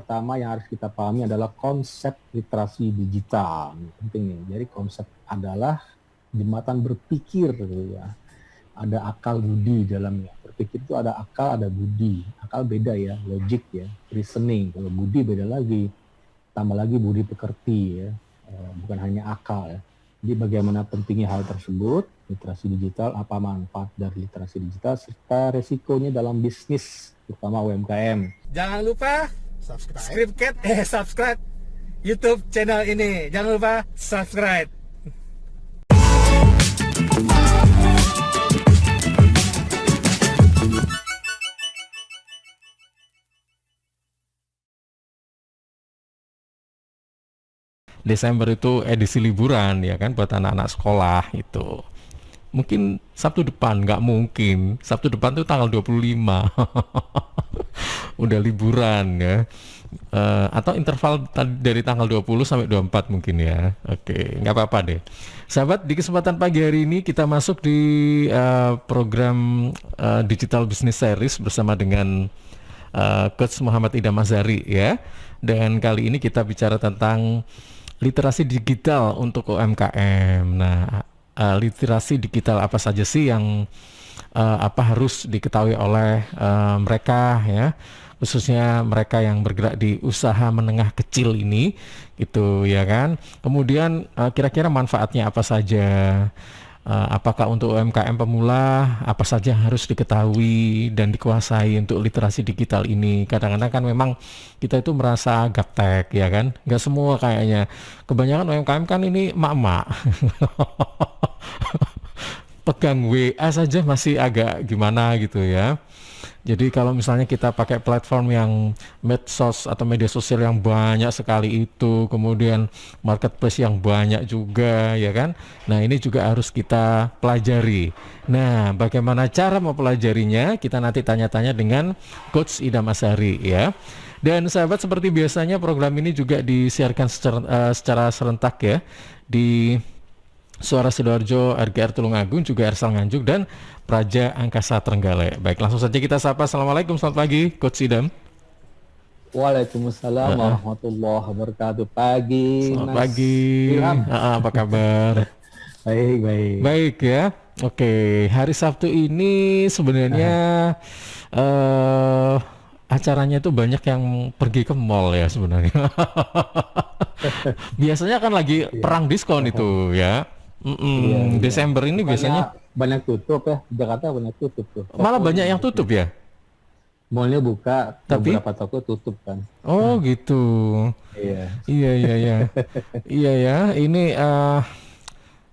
pertama yang harus kita pahami adalah konsep literasi digital. Penting nih. Jadi konsep adalah jembatan berpikir gitu ya. Ada akal budi dalamnya. Berpikir itu ada akal, ada budi. Akal beda ya, logik ya, reasoning. Kalau budi beda lagi. Tambah lagi budi pekerti ya. Bukan hanya akal ya. Jadi bagaimana pentingnya hal tersebut, literasi digital, apa manfaat dari literasi digital, serta resikonya dalam bisnis, terutama UMKM. Jangan lupa subscribe YouTube channel ini. Jangan lupa subscribe. Desember itu edisi liburan ya kan buat anak-anak sekolah itu. Mungkin Sabtu depan, nggak mungkin. Sabtu depan tuh tanggal 25. Udah liburan ya. Atau interval dari tanggal 20 sampai 24 mungkin ya. Oke, nggak apa-apa deh. Sahabat, di kesempatan pagi hari ini kita masuk di program Digital Business Series bersama dengan Coach Muhammad Idham Azhari ya. Dan kali ini kita bicara tentang literasi digital untuk UMKM. Nah, literasi digital apa saja sih yang harus diketahui oleh mereka ya, khususnya mereka yang bergerak di usaha menengah kecil ini, gitu ya kan. Kemudian kira-kira manfaatnya apa saja? Apakah untuk UMKM pemula apa saja yang harus diketahui dan dikuasai untuk literasi digital ini? Kadang-kadang kan memang kita itu merasa gaptek ya kan, nggak semua kayaknya. Kebanyakan UMKM kan ini emak-emak. Pegang WA saja masih agak gimana gitu ya. Jadi kalau misalnya kita pakai platform yang medsos atau media sosial yang banyak sekali itu, kemudian marketplace yang banyak juga ya kan. Nah, ini juga harus kita pelajari. Nah, bagaimana cara mempelajarinya? Kita nanti tanya-tanya dengan Coach Idham Azhari ya. Dan sahabat, seperti biasanya program ini juga disiarkan secara serentak ya di Suara Sidoarjo, RGR Tulungagung, juga Ersal Nganjuk, dan Praja Angkasa Trenggalek. Baik, langsung saja kita sapa. Assalamualaikum, selamat pagi, Coach Idham. Waalaikumsalam warahmatullahi wabarakatuh. Pagi, Selamat Mas pagi. Ilham. Apa kabar? Baik. Baik ya. Oke, hari Sabtu ini sebenarnya acaranya itu banyak yang pergi ke mall ya sebenarnya. Biasanya kan lagi perang diskon itu ya. Iya. Desember ini biasanya Banyak tutup ya. Jakarta banyak tutup tuh. malah Toko banyak yang gitu. tutup ya. Mallnya buka, Tapi beberapa toko tutup kan. oh gitu. Iya. Iya. Iya ya. Ini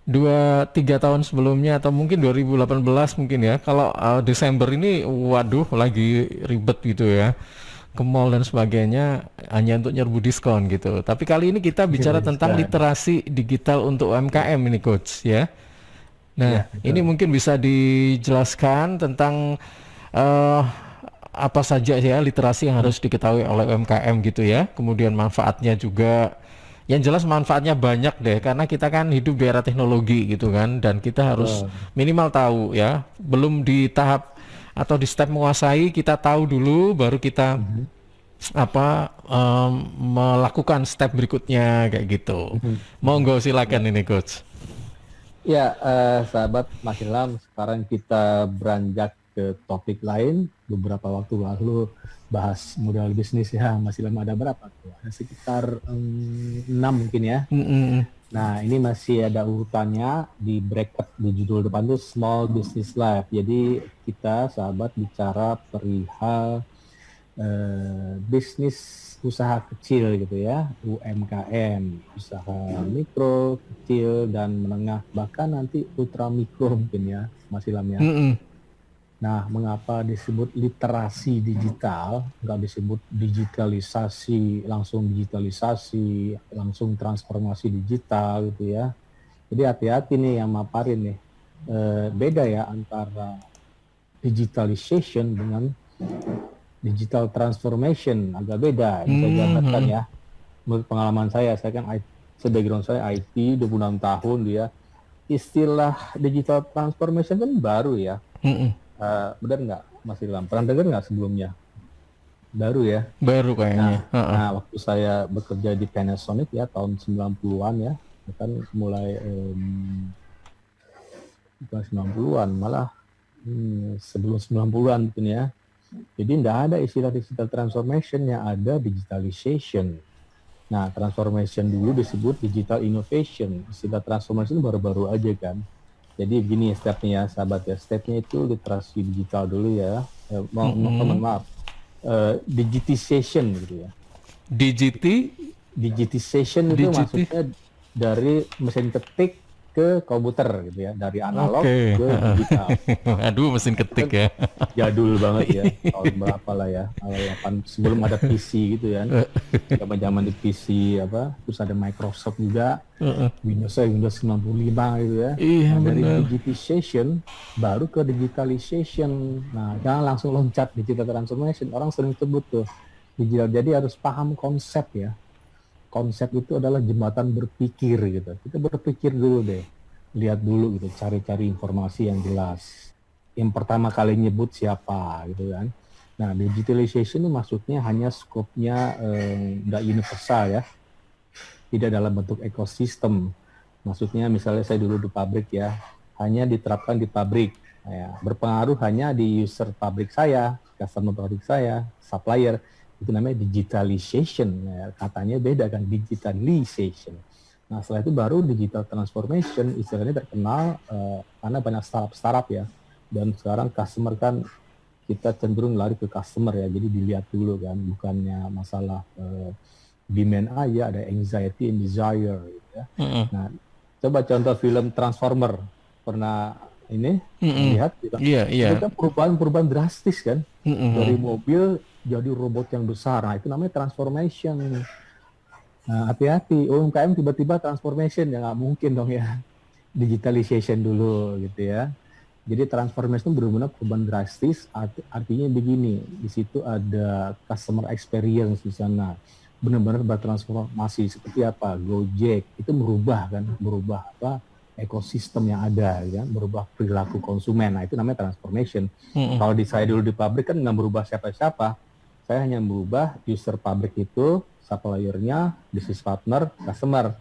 2-3 tahun sebelumnya atau mungkin 2018 mungkin ya. Kalau Desember ini waduh lagi ribet gitu ya. Ke mall dan sebagainya hanya untuk nyerbu diskon gitu. Tapi kali ini kita bicara tentang literasi digital untuk UMKM ini Coach ya. Nah, Iya, ini mungkin bisa dijelaskan tentang apa saja ya literasi yang harus diketahui oleh UMKM gitu ya. Kemudian manfaatnya juga. Yang jelas manfaatnya banyak deh karena kita kan hidup di era teknologi gitu kan, dan kita harus minimal tahu ya. Belum di tahap atau di step menguasai, kita tahu dulu baru kita melakukan step berikutnya kayak gitu. Monggo silakan ini Coach. Ya, sahabat Mas Ilham, sekarang kita beranjak ke topik lain. Beberapa waktu lalu bahas modal bisnis ya, Mas Ilham, ada berapa tuh? Ada sekitar 6 mungkin ya. Nah, ini masih ada urutannya di bracket di judul depan tuh Small Business Life. Jadi kita sahabat bicara perihal bisnis usaha kecil gitu ya, UMKM, usaha mikro, kecil, dan menengah, bahkan nanti ultra mikro mungkin ya, Mas Ilham ya. Nah, mengapa disebut literasi digital, nggak disebut digitalisasi, langsung transformasi digital gitu ya. Jadi hati-hati nih yang maparin nih. Beda ya antara digitalization dengan digital transformation, agak beda. Bisa digambarkan ya. Menurut pengalaman saya kan background saya IT, 26 tahun dia. Istilah digital transformation kan baru ya. Benar nggak Mas Ilham? Pernah dengar nggak sebelumnya? baru ya. Baru kayaknya. Heeh. Nah, waktu saya bekerja di Panasonic ya tahun 90-an ya, kan mulai bukan 90-an, malah sebelum 90-an mungkin ya. Jadi tidak ada istilah digital transformation, yang ada digitalization. Nah, transformation dulu disebut digital innovation. Istilah transformation baru-baru aja kan. Jadi begini stepnya ya, sahabat ya. Stepnya itu literasi digital dulu ya. Maaf. Digitization gitu ya. Digitization itu maksudnya dari mesin ketik ke komputer gitu ya, dari analog ke digital. Aduh, mesin ketik ya. Jadul banget ya, tahun berapa lah ya, sebelum ada PC gitu ya. Zaman di PC apa, terus ada Microsoft juga, Windows 95 gitu ya. Iya, Nah, dari benar. digitization baru ke digitalization. Nah, jangan langsung loncat digital transformation. Orang sering sebut tuh digital, jadi harus paham konsep ya. Konsep itu adalah jembatan berpikir gitu. Kita berpikir dulu deh, lihat dulu gitu, cari-cari informasi yang jelas. Yang pertama kali nyebut siapa gitu kan. Nah, digitalization itu maksudnya hanya skopnya nggak universal ya, tidak dalam bentuk ekosistem. Maksudnya misalnya saya dulu di pabrik ya, hanya diterapkan di pabrik, ya, berpengaruh hanya di user pabrik saya, customer pabrik saya, supplier. Itu namanya digitalization, ya, katanya beda kan, digitalization. Nah, setelah itu baru digital transformation, istilahnya terkenal karena banyak startup ya, dan sekarang customer kan, kita cenderung lari ke customer ya, jadi dilihat dulu kan, bukannya masalah demand aja, ada anxiety and desire gitu ya. Nah, coba contoh film Transformer, pernah ini lihat gitu. Iya, iya. Itu kan perubahan drastis kan, dari mobil jadi robot yang besar. Nah, itu namanya transformation. Nah, hati-hati, UMKM tiba-tiba transformation, ya nggak mungkin dong ya. Digitalization dulu gitu ya. Jadi transformation itu benar-benar perubahan drastis, artinya begini, di situ ada customer experience di sana. Benar-benar bertransformasi seperti apa? Gojek itu merubah apa? Ekosistem yang ada, ya, merubah perilaku konsumen. Nah, itu namanya transformation. Kalau saya dulu di pabrik kan nggak merubah siapa-siapa. Saya hanya merubah user pabrik itu, suppliernya, business partner, customer.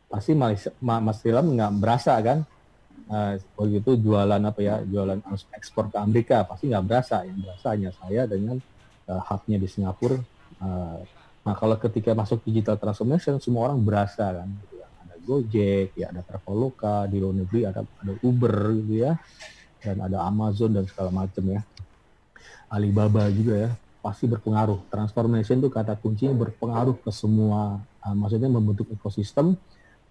Pasti Mas Film nggak berasa kan? Begitu jualan apa ya, jualan ekspor ke Amerika, pasti nggak berasa. Yang berasa hanya saya dengan hubnya di Singapura. Nah, kalau ketika masuk digital transformation, semua orang berasa kan. Gitu ya. Ada Gojek, ya ada Traveloka, di luar negeri ada Uber gitu ya, dan ada Amazon dan segala macam ya. Alibaba juga ya, pasti berpengaruh. Transformation itu kata kuncinya berpengaruh ke semua, maksudnya membentuk ekosistem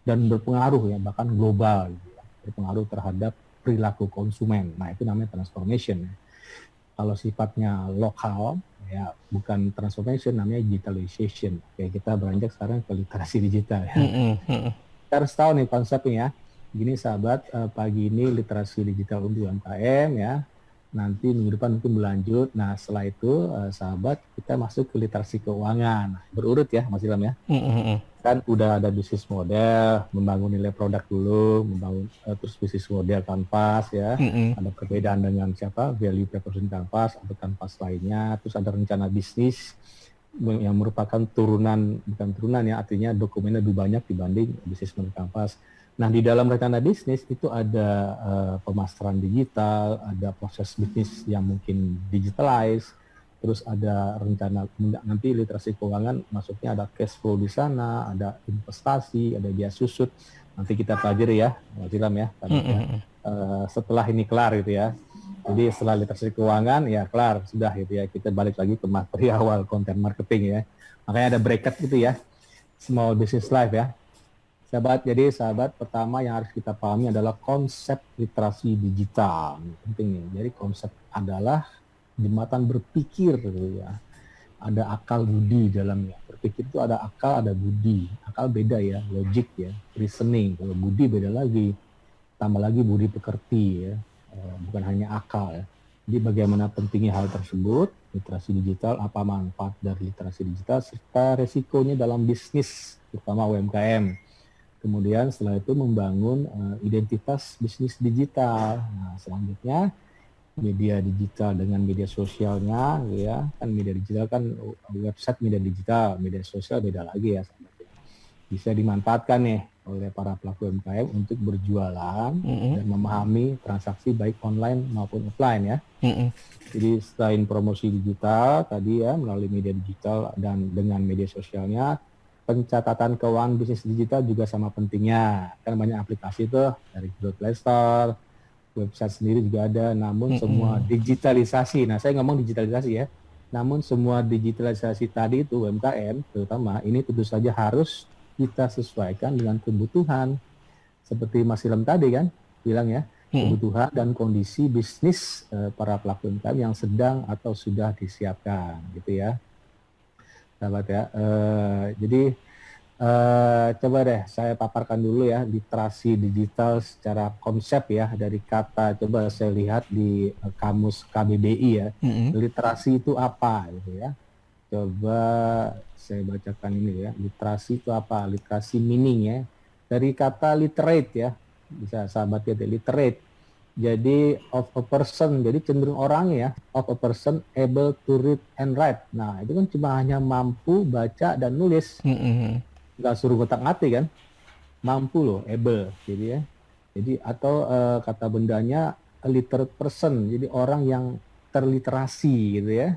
dan berpengaruh ya, bahkan global gitu ya, berpengaruh terhadap perilaku konsumen. Nah, itu namanya transformation ya. Kalau sifatnya lokal ya, bukan transformation, namanya digitalization. Oke, kita beranjak sekarang ke literasi digital ya. Kita harus tahu nih konsepnya ya. Gini sahabat, pagi ini literasi digital untuk UMKM ya. Nanti minggu depan mungkin berlanjut. Nah, setelah itu sahabat, kita masuk ke literasi keuangan. Berurut ya Mas Ilham ya. Kan udah ada bisnis model, membangun nilai produk dulu, membangun terus bisnis model kanvas ya. Ada perbedaan dengan value proposition kanvas atau kanvas lainnya. Terus ada rencana bisnis yang merupakan bukan turunan ya, artinya dokumennya lebih banyak dibanding bisnis model kanvas. Nah, di dalam rencana bisnis itu ada pemasaran digital, ada proses bisnis yang mungkin digitalize, terus ada rencana nanti literasi keuangan, masuknya ada cash flow di sana, ada investasi, ada biaya susut. Nanti kita pelajari ya, Mas Ilham ya. Setelah ini kelar gitu ya. Jadi setelah literasi keuangan ya kelar, sudah gitu ya. Kita balik lagi ke materi awal, content marketing ya. Makanya ada bracket gitu ya, small business life ya. Sahabat pertama yang harus kita pahami adalah konsep literasi digital. Penting nih. Jadi konsep adalah jembatan berpikir gitu ya. Ada akal budi dalamnya. Berpikir itu ada akal, ada budi. Akal beda ya, logik ya, reasoning. Kalau budi beda lagi. Tambah lagi budi pekerti ya. Bukan hanya akal ya. Jadi bagaimana pentingnya hal tersebut, literasi digital, apa manfaat dari literasi digital, serta resikonya dalam bisnis, terutama UMKM. Kemudian setelah itu membangun identitas bisnis digital. Nah, selanjutnya media digital dengan media sosialnya, gitu ya. Kan media digital kan website media digital, media sosial beda lagi ya, sahabat ya. Bisa dimanfaatkan nih oleh para pelaku UMKM untuk berjualan Mm-mm. dan memahami transaksi baik online maupun offline ya. Mm-mm. Jadi selain promosi digital tadi ya melalui media digital dan dengan media sosialnya, pencatatan keuangan bisnis digital juga sama pentingnya. Kan banyak aplikasi tuh dari Google Play Store, website sendiri juga ada, namun semua Mm-mm. digitalisasi. Nah, saya ngomong digitalisasi ya. Namun semua digitalisasi tadi itu UMKM terutama ini tentu saja harus kita sesuaikan dengan kebutuhan. Seperti Mas Ilham tadi kan bilang ya, Mm-mm. kebutuhan dan kondisi bisnis para pelaku UMKM yang sedang atau sudah disiapkan gitu ya. Sahabat ya. Jadi coba deh saya paparkan dulu ya literasi digital secara konsep ya dari kata, coba saya lihat di kamus KBBI ya. Mm-mm. Literasi itu apa gitu ya. Coba saya bacakan ini ya. Literasi itu apa? Literasi meaning ya. Dari kata literate ya. Bisa sahabat ya, literate. Jadi of a person, jadi cenderung orang ya, of a person able to read and write. Nah, itu kan cuma hanya mampu baca dan nulis. Mm-mm. Nggak suruh ngotak-ngatik kan, mampu loh, able, jadi ya. Jadi atau kata bendanya a literate person, jadi orang yang terliterasi gitu ya.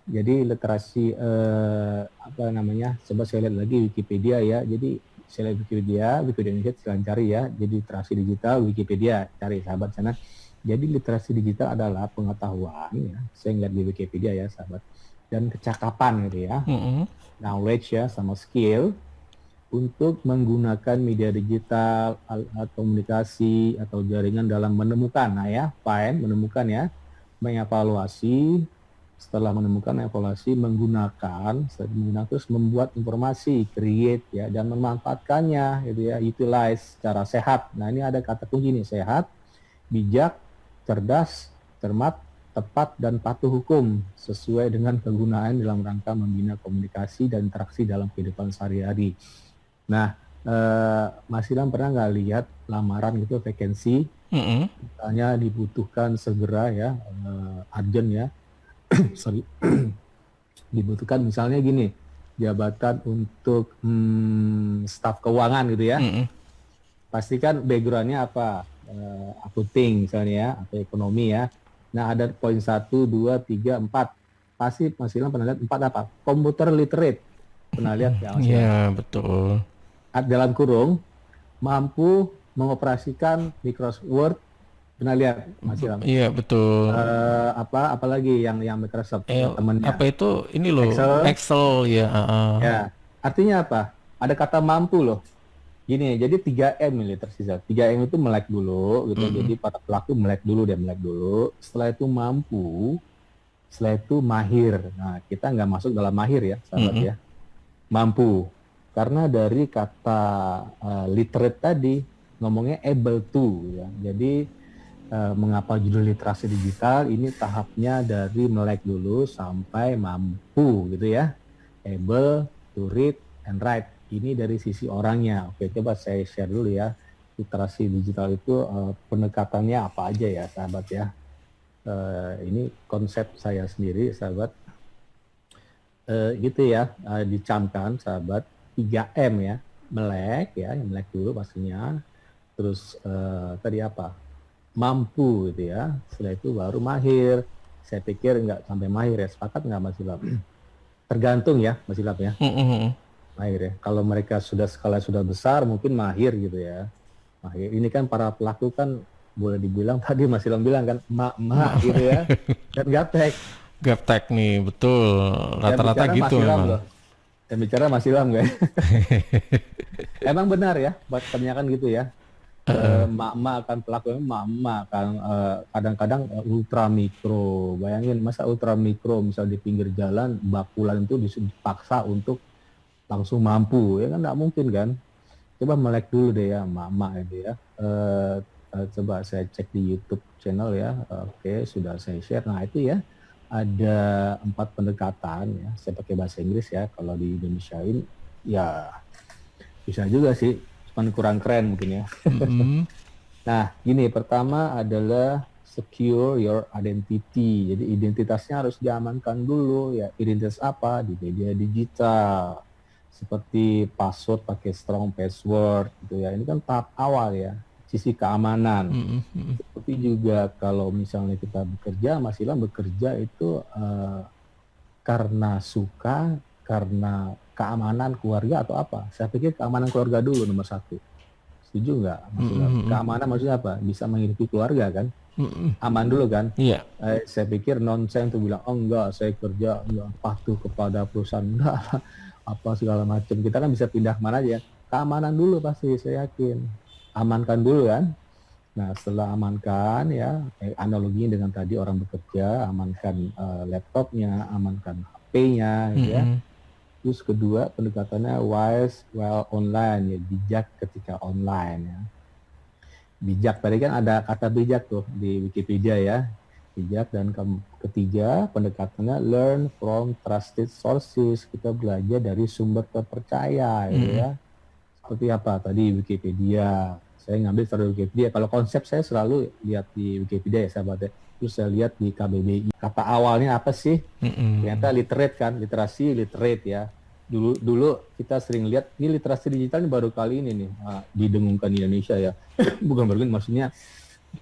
Jadi literasi apa namanya? Coba saya lihat lagi Wikipedia ya. Jadi saya lihat Wikipedia Indonesia silahkan cari ya. Jadi literasi digital Wikipedia, cari sahabat sana. Jadi literasi digital adalah pengetahuan ya. Saya ngeliat di Wikipedia ya sahabat. Dan kecakapan gitu ya. Mm-mm. Knowledge ya sama skill untuk menggunakan media digital, alat komunikasi atau jaringan dalam menemukan, nah ya, menemukan ya, mengevaluasi, setelah menemukan evaluasi, menggunakan, terus membuat informasi, create ya, dan memanfaatkannya, gitu ya, utilize secara sehat. Nah ini ada kata kunci nih, sehat, bijak, cerdas, cermat, tepat, dan patuh hukum sesuai dengan kegunaan dalam rangka membina komunikasi dan interaksi dalam kehidupan sehari-hari. Nah, Mas Ilham pernah nggak lihat lamaran gitu vacancy, Mm-mm. misalnya dibutuhkan segera ya, urgent ya, sorry, dibutuhkan misalnya gini, jabatan untuk staf keuangan gitu ya, Mm-mm. pasti kan backgroundnya apa, accounting misalnya ya, atau ekonomi ya. Nah ada poin 1, 2, 3, 4, pasti Mas Ilham pernah lihat 4 apa? Computer literate, pernah lihat ya Mas Ilham? Ya, betul. Dalam kurung mampu mengoperasikan Microsoft Word, pernah lihat Mas Ilham? Iya, betul. Apalagi yang Microsoft temennya Apa itu? Ini loh, Excel Excel ya. ya, artinya apa? Ada kata mampu loh. Gini, jadi 3M ini tersisa. 3M itu melek dulu gitu. Jadi para pelaku melek dulu, setelah itu mampu, setelah itu mahir. Nah kita nggak masuk dalam mahir ya sahabat ya, mampu. Karena dari kata literate tadi ngomongnya able to ya. Jadi mengapa judul literasi digital ini tahapnya dari melek dulu sampai mampu gitu ya. Able to read and write. Ini dari sisi orangnya. Oke, coba saya share dulu ya. Literasi digital itu pendekatannya apa aja ya sahabat ya. Ini konsep saya sendiri sahabat. Gitu ya, dicamkan sahabat. 3M ya, melek ya, yang melek dulu pastinya. Terus tadi apa? Mampu gitu ya. Setelah itu baru mahir. Saya pikir nggak sampai mahir ya. Sepakat nggak Mas Ilham? Tergantung ya Mas Ilham ya. Mahir ya. Kalau mereka sudah skala sudah besar mungkin mahir gitu ya. Mahir. Ini kan para pelaku kan boleh dibilang tadi Mas Ilham bilang kan mak-mak gitu ya. Dan gaptek. Gaptek nih, betul. Rata-rata gitu memang. Dan bicara Mas Ilham kan. Emang benar ya, buat kebanyakan gitu ya. Mak-mak kan pelaku, mak-mak kan kadang-kadang ultra mikro. Bayangin masa ultra mikro misal di pinggir jalan bakulan itu dipaksa untuk langsung mampu, ya kan nggak mungkin kan. Coba melek dulu deh ya mak-mak itu ya. Coba saya cek di YouTube channel ya. Oke, sudah saya share. Nah itu ya. Ada 4 pendekatan ya, saya pakai bahasa Inggris ya, kalau di Indonesiain ya bisa juga sih, cuman kurang keren mungkin ya. Nah gini, pertama adalah secure your identity. Jadi identitasnya harus diamankan dulu ya. Identitas apa? Di media digital. Seperti password pakai strong password gitu ya. Ini kan tahap awal ya. Sisi keamanan. Seperti juga kalau misalnya kita bekerja, Mas Ilham bekerja itu karena suka, karena keamanan keluarga atau apa? Saya pikir keamanan keluarga dulu nomor satu. Setuju nggak? Maksudnya keamanan maksudnya apa? Bisa menghidupi keluarga kan? Aman dulu kan? Iya. Saya pikir nonsen tuh bilang, oh enggak, saya kerja enggak patuh kepada perusahaan, enggak apa segala macam. Kita kan bisa pindah kemana aja. Keamanan dulu pasti, saya yakin. Amankan dulu kan? Nah setelah amankan ya, analoginya dengan tadi orang bekerja, amankan laptopnya, amankan HP-nya, gitu ya. Terus kedua pendekatannya wise while online ya, bijak ketika online ya. Bijak tadi kan ada kata bijak tuh di Wikipedia ya. Bijak, dan ketiga pendekatannya learn from trusted sources. Kita belajar dari sumber terpercaya gitu ya. Seperti apa tadi Wikipedia. Saya ngambil dari Wikipedia. Kalau konsep saya selalu lihat di Wikipedia ya sahabatnya. Terus saya lihat di KBBI. Kata awalnya apa sih? Ternyata literate kan, literasi, literate ya. Dulu kita sering lihat ini literasi digital ini baru kali ini nih didengungkan di Indonesia ya. Bukan baru ini, maksudnya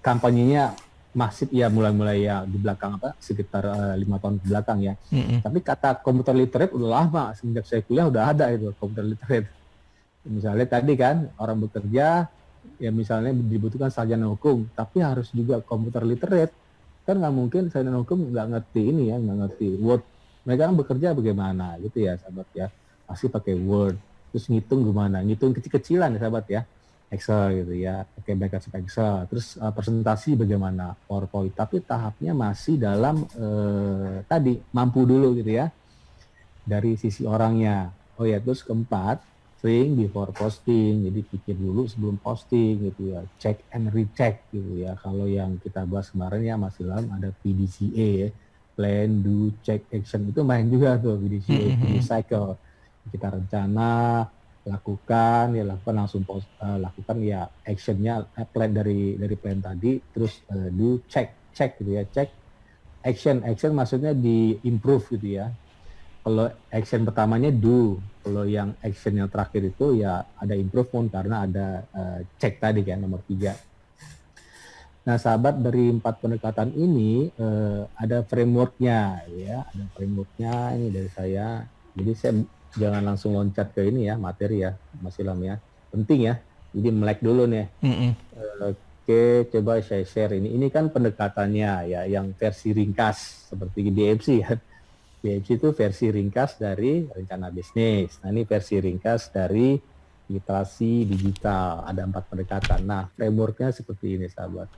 kampanyenya masif ya, mulai ya di belakang sekitar 5 tahun ke belakang ya. Tapi kata komputer literate udah lama, semenjak saya kuliah udah ada itu komputer literate. Misalnya tadi kan orang bekerja ya, misalnya dibutuhkan sarjana hukum, tapi harus juga komputer literate. Kan nggak mungkin sarjana hukum nggak ngerti ini ya, nggak ngerti Word. Mereka kan bekerja bagaimana gitu ya sahabat ya, pasti pakai Word. Terus ngitung gimana, ngitung kecil-kecilan ya sahabat ya, Excel gitu ya, pakai Microsoft Excel. Terus presentasi bagaimana, PowerPoint. Tapi tahapnya masih dalam tadi mampu dulu gitu ya, dari sisi orangnya. Oh ya, terus keempat, think before posting. Jadi pikir dulu sebelum posting gitu ya, check and recheck gitu ya. Kalau yang kita bahas kemarin ya Mas Ilham ada PDCA ya, plan, do, check, action, itu main juga tuh PDCA, PD cycle. Kita rencana, lakukan langsung lakukan ya, actionnya plan dari plan tadi. Terus do, check gitu ya, check, action maksudnya di improve gitu ya. Kalau action pertamanya do, kalau yang action yang terakhir itu ya ada improvement karena ada check tadi kan, nomor 3. Nah sahabat, dari 4 pendekatan ini ada frameworknya ya, ada frameworknya ini dari saya. Jadi saya jangan langsung loncat ke ini ya, materi ya Mas Ilham ya, penting ya. Jadi melek dulu nih. Oke, coba saya share ini. Ini kan pendekatannya ya, yang versi ringkas seperti DMC ya. DMC itu versi ringkas dari rencana bisnis. Nah ini versi ringkas dari literasi digital. Ada 4 pendekatan. Nah frameworknya seperti ini sahabat.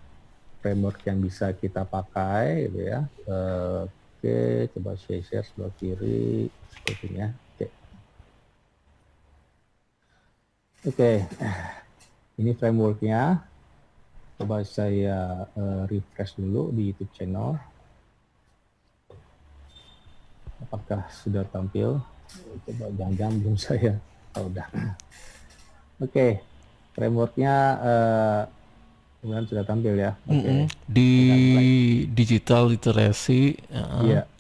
Framework yang bisa kita pakai gitu ya. Oke, coba saya share sebelah kiri sepertinya. Oke. Ini frameworknya. Coba saya refresh dulu di YouTube channel. Apakah sudah tampil? Coba jangan-jangan belum saya. Oh, udah. Oke. Frameworknya kemudian sudah tampil ya. Di digital literacy,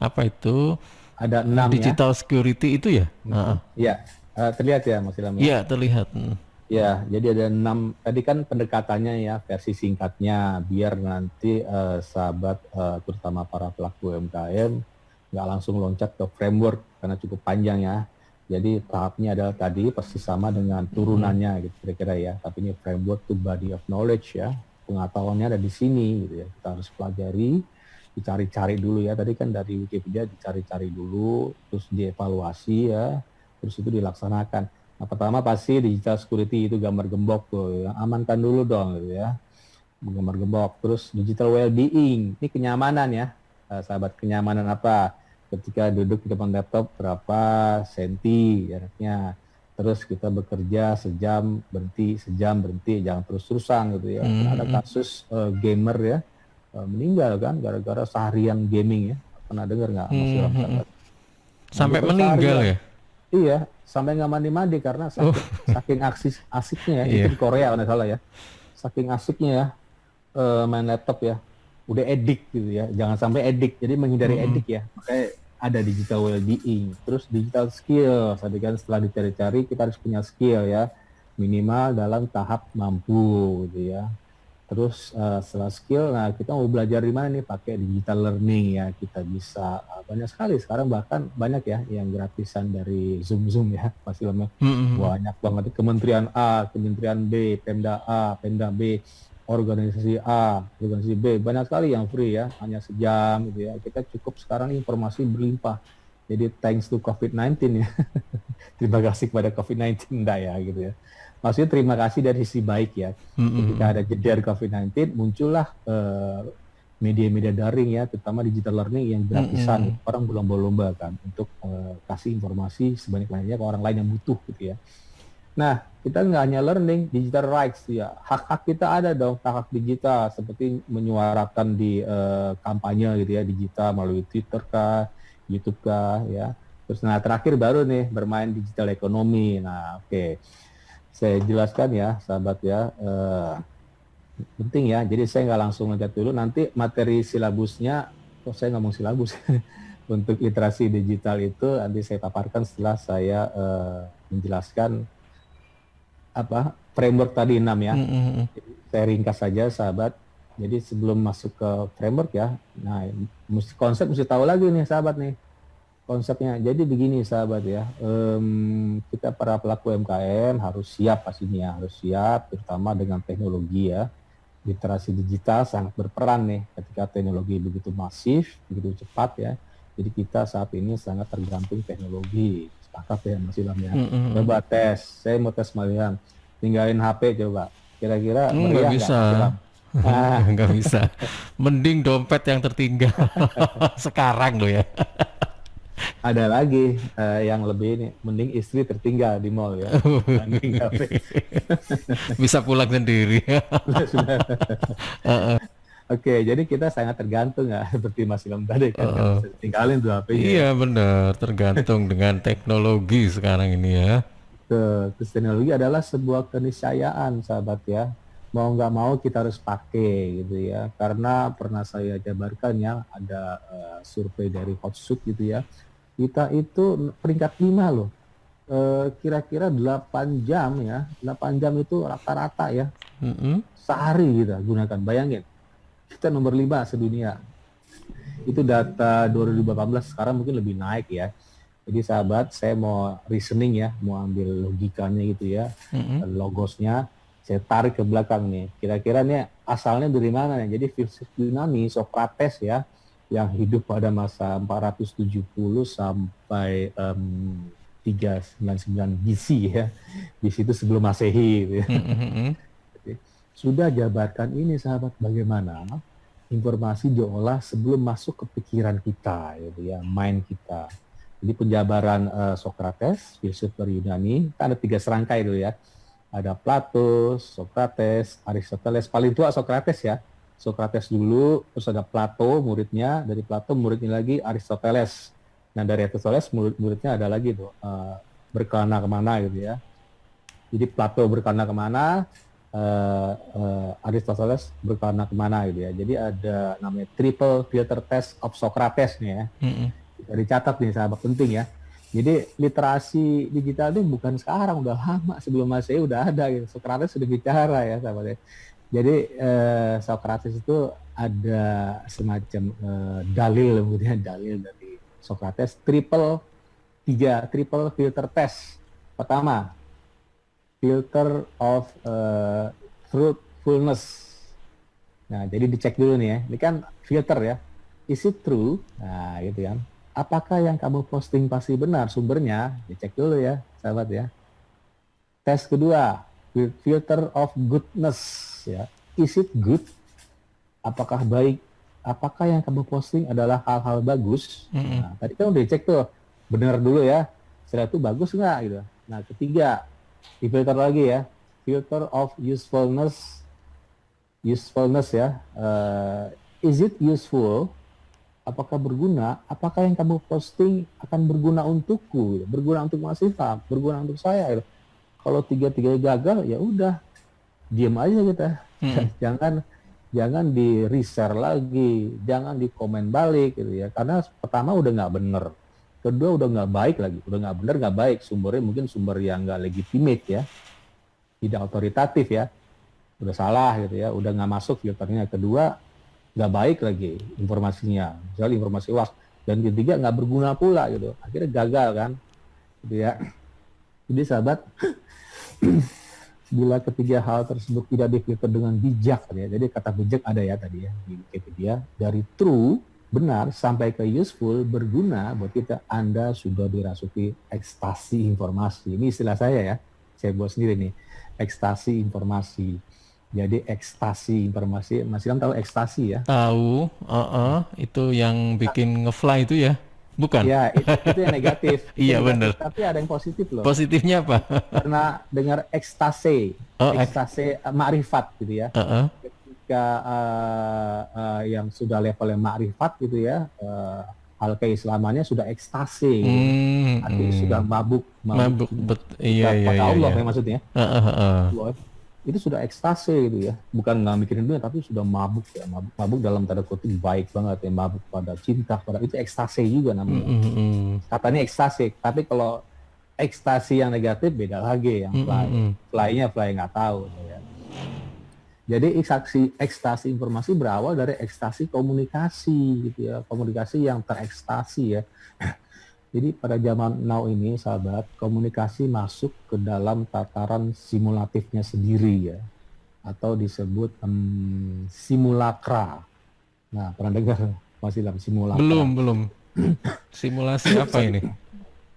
apa itu? Ada 6 digital security itu ya? Iya, terlihat ya Mas Ilham? Iya, terlihat. Ya, jadi ada 6, tadi kan pendekatannya ya, versi singkatnya, biar nanti sahabat, terutama para pelaku UMKM, nggak langsung loncat ke framework, karena cukup panjang ya. Jadi tahapnya adalah tadi persis sama dengan turunannya gitu kira-kira ya, tapi ini framework to body of knowledge ya. Pengetahuannya ada di sini gitu ya. Kita harus pelajari, dicari-cari dulu ya. Tadi kan dari Wikipedia dicari-cari dulu, terus dievaluasi ya, terus itu dilaksanakan. Nah pertama pasti digital security itu gambar gembok tuh, ya. Amankan dulu dong gitu ya. Gambar gembok. Terus digital well-being, ini kenyamanan ya. Sahabat, kenyamanan apa? Ketika duduk di depan laptop berapa senti jaraknya. Terus kita bekerja sejam berhenti, jangan terus-terusan gitu ya. Ada kasus gamer ya, meninggal kan gara-gara seharian gaming ya. Pernah dengar nggak Mas Ilham? Sampai meninggal ya? Iya, sampai nggak mandi-mandi karena saking asiknya ya. Itu di Korea kalau nggak salah ya. Saking asiknya ya main laptop ya. udah edik gitu ya, jangan sampai edik, jadi menghindari edik ya, makanya ada digital well-being. Terus digital skill, tadi kan setelah dicari-cari kita harus punya skill ya, minimal dalam tahap mampu gitu ya. Terus setelah skill, nah kita mau belajar di mana nih, pakai digital learning ya, kita bisa banyak sekali sekarang, bahkan banyak ya yang gratisan dari Zoom ya, pasti lama banyak banget, Kementerian A, Kementerian B, Pemda A, Pemda B, organisasi A, organisasi B, banyak sekali yang free ya, hanya sejam gitu ya. Kita cukup sekarang informasi berlimpah. Jadi thanks to COVID-19 ya. Terima kasih kepada COVID-19 enggak ya gitu ya. Maksudnya terima kasih dari sisi baik ya. Ketika ada jeda COVID-19, muncullah media-media daring ya, terutama digital learning yang gratisan. Orang berlomba-lomba kan untuk kasih informasi sebanyak-banyaknya ke orang lain yang butuh gitu ya. Nah, kita nggak hanya learning, digital rights ya. Hak-hak kita ada dong, hak-hak digital, seperti menyuarakan di kampanye gitu ya, digital melalui Twitter kah, YouTube kah ya. Terus nah terakhir baru nih bermain digital ekonomi. Nah, oke. Saya jelaskan ya, sahabat ya. Penting ya, jadi saya nggak langsung ngeliat dulu, nanti materi silabusnya, kok saya ngomong silabus, untuk literasi digital itu nanti saya paparkan setelah saya menjelaskan apa framework tadi 6 ya. Saya ringkas saja sahabat. Jadi sebelum masuk ke framework ya, nah konsep mesti tahu lagi nih sahabat nih konsepnya. Jadi begini sahabat ya, kita para pelaku UMKM harus siap pastinya, harus siap terutama dengan teknologi ya. Literasi digital sangat berperan nih ketika teknologi begitu masif, begitu cepat ya. Jadi kita saat ini sangat tergantung teknologi. Sepakat ya Mas Ilham ya. Coba tes, saya mau tes Malian. Tinggalin HP coba. Kira-kira nggak bisa. Nggak bisa. Mending dompet yang tertinggal sekarang loh ya. Ada lagi yang lebih ini, mending istri tertinggal di mall ya. Bisa pulang sendiri. Oke, jadi kita sangat tergantung ya, seperti Mas Ilham tadi kan, tinggalin tuh HP-nya. Iya benar, tergantung dengan teknologi sekarang ini ya. Terus teknologi adalah sebuah keniscayaan sahabat ya, mau nggak mau kita harus pakai gitu ya, karena pernah saya jabarkan ya, ada survei dari Hotsuite gitu ya, kita itu peringkat 5 loh, kira-kira 8 jam ya, 8 jam itu rata-rata ya, sehari kita gunakan, bayangin. Kita nomor 5 sedunia. Itu data 2018, sekarang mungkin lebih naik ya. Jadi sahabat, saya mau reasoning ya, mau ambil logikanya gitu ya, logosnya, saya tarik ke belakang nih. Kira-kira nih asalnya dari mana nih? Jadi filsuf Yunani, Socrates ya, yang hidup pada masa 470 sampai 399 BC ya. BC itu sebelum Masehi gitu ya. Sudah jabarkan ini sahabat, bagaimana informasi diolah sebelum masuk ke pikiran kita gitu ya, mind kita. Jadi penjabaran Socrates, filsuf dari Yunani, kan ada 3 serangkai dulu ya. Ada Plato, Socrates, Aristoteles, paling tua Socrates ya. Socrates dulu, terus ada Plato muridnya, dari Plato muridnya lagi Aristoteles. Nah dari Aristoteles muridnya ada lagi tuh, berkelana kemana gitu ya. Jadi Plato berkelana kemana, Aristoteles berkelana kemana gitu ya. Jadi ada namanya triple filter test of Socrates nih ya. Dicatat nih sahabat, penting ya. Jadi literasi digital itu bukan sekarang, udah lama, sebelum Masehi udah ada gitu. Socrates sudah bicara ya sahabat ya. Jadi Socrates itu ada semacam dalil, kemudian dalil dari Socrates, triple filter test. Pertama, filter of truthfulness. Nah, jadi dicek dulu nih ya. Ini kan filter ya. Is it true? Nah, gitu kan. Apakah yang kamu posting pasti benar sumbernya? Dicek dulu ya, sahabat ya. Tes kedua, filter of goodness ya. Is it good? Apakah baik? Apakah yang kamu posting adalah hal-hal bagus? Nah, tadi kan udah dicek tuh. Benar dulu ya. Setelah itu bagus nggak gitu. Nah, ketiga, difilter lagi ya, filter of usefulness ya, is it useful, apakah berguna, apakah yang kamu posting akan berguna untukku, berguna untuk Mas Ilham, berguna untuk saya. Kalau tiga-tiganya gagal ya udah, diam aja kita, jangan di reshare lagi, jangan di komen balik gitu ya. Karena pertama udah nggak bener, kedua udah nggak baik lagi, udah nggak bener nggak baik, sumbernya mungkin sumber yang nggak legitimate ya, tidak otoritatif ya, udah salah gitu ya, udah nggak masuk filternya. Kedua nggak baik lagi informasinya, misalnya informasi hoax. Dan ketiga nggak berguna pula gitu, akhirnya gagal kan, gitu ya. Jadi sahabat, bila ketiga hal tersebut tidak difilter dengan bijak, ya. Jadi kata bijak ada ya tadi ya di Wikipedia, dari true benar sampai ke useful berguna buat kita, Anda sudah dirasuki ekstasi informasi. Ini istilah saya ya, saya buat sendiri nih, ekstasi informasi. Jadi ekstasi informasi, Mas Ilham tahu ekstasi ya? Tahu, itu yang bikin ngefly itu ya, bukan? Ya, itu yang negatif. Itu Iya negatif, bener. tapi ada yang positif loh. Positifnya apa? Karena dengar ekstase, Oh, ekstase makrifat gitu ya. Heeh. Ketika yang sudah levelnya makrifat gitu ya, hal keislamannya sudah ekstase gitu. Artinya sudah mabuk Iya iya pada iya. Allah Iya. ya maksudnya. Heeh, heeh. Allah itu sudah ekstase gitu ya, bukan nggak mikirin dunia tapi sudah mabuk ya, mabuk dalam tanda kutip baik banget ya, mabuk pada cinta, pada itu ekstase juga namanya. Katanya ekstase, tapi kalau ekstasi yang negatif beda lagi, yang fly nggak tahu ya. Jadi ekstasi informasi berawal dari ekstasi komunikasi gitu ya, komunikasi yang terekstasi ya. Jadi pada zaman now ini sahabat, komunikasi masuk ke dalam tataran simulatifnya sendiri ya, atau disebut simulakra. Nah, pernah dengar masih dalam simulakra? Belum. Simulasi apa ini?